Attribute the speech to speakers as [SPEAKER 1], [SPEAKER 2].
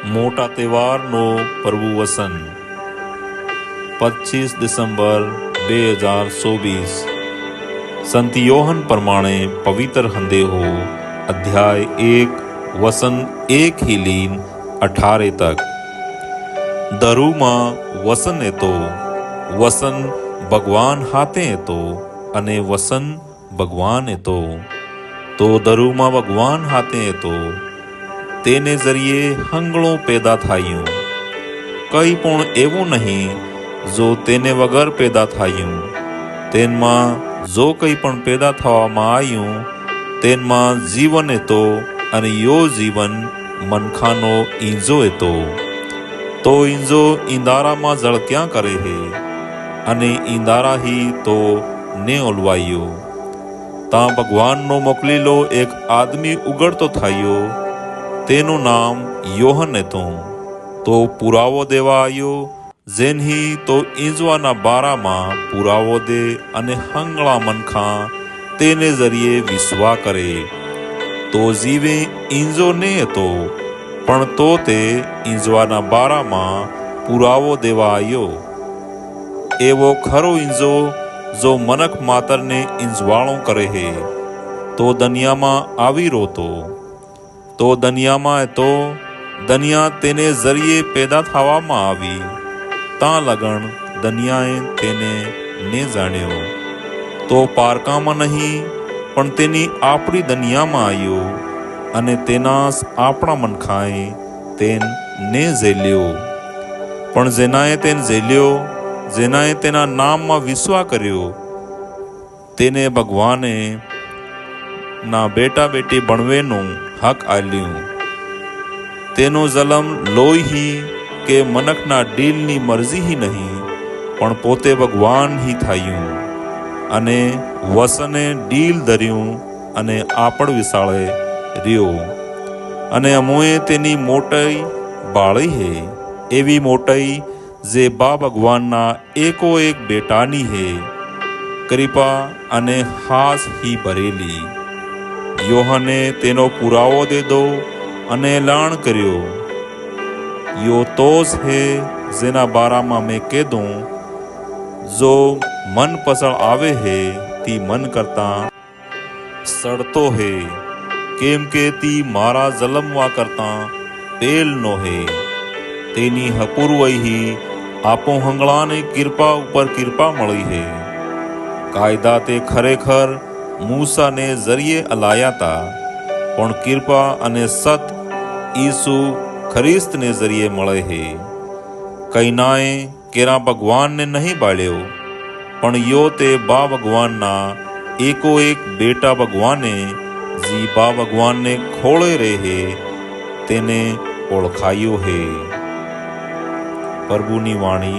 [SPEAKER 1] મોટા તહેવારનો પ્રભુ વસન 25 ડિસેમ્બર 2024 સંત યોહન પ્રમાણે પવિત્ર સંદેહો અધ્યાય 1 વસન 1 ही लीन 18 तक। दरुमा वसन तो वसन भगवान हाथे तो अने वसन भगवान तो दरुमा भगवान हाथे तो तेने जरिए हंगलों पैदा थायूं। कई पण एवं नहीं जो तेने वगर पैदा थायूं। तेनमा जो कई पण पैदा थवामां आयुं तेनमा जीवन तो अने यो जीवन मनखानो ईंजो तो ईंजो ईंदारा मां जळक्या करे है अने ईंदारा ही तो ने ओलवायो। ता भगवान नो मोकलीलो एक आदमी उगड़तो थायो तेनु नाम योहन तो पुरावो देवा आयो जेन ही तो ईंजवाना बारा मां पुरावो दे अने हंगला मनखा तेने जरिए विश्वा करे तो जीवे ईंजो ने तो पण तो ते ईंजवाना बारा मां पुरावो देवा आयो। एवो खरो ईंजो जो मनक मातर ने ईंजवाळो करे है तो दनिया मां आवी रोतो तो दनिया मां तो दनिया तेने जरिए पैदा थवामां आवी ता लगन दनियाए तेने ने जाण्यो तो पारका मां नहीं पण तेनी आपणी दनिया मां आयो अने तेनास आपणा मनखाए तेन ने झेल्यो। पण जेनाए तेन झेल्यो जेनाए तेना नाम मां विश्वा कर्यो तेने भगवाने ना बेटा बेटी बणवेनो हक आल्યું। तेनो जलम लोही ही के मनकना डीलनी मर्जी ही नहीं पण पोते भगवान ही थाયું अने वसने डील धर्યું अने आपड़ विसाळे रियो अने अमोए तेनी मोटाई बाळी है एवी मोटाई जे बा भगवानना एको एक बेटानी है कृपा अने हास ही भरेली। योहने तेनो पुरावो दे दो अने ऐलान कर्यो यो तोस है जेना बारा मां मैं कह दूं जो मन पसळ आवे है ती मन करता सड़तो है केम के ती मारा जलमवा करता पेल नो है। तेनी हपूरवई ही आपो हंगला ने कृपा ऊपर कृपा मળી है। कायदा ते खरेखर मूसा ने जरिए अलाया था पण कृपा अने सत ईसु ख्रिस्त ने जरिए मळे है। कईनाए केरा भगवान ने नहीं बाळ्यो पण यो ते बा भगवान ना एको एक बेटा भगवाने जी बा भगवान ने खोळे रहे तेने ओळखायो है। प्रभुनी वाणी।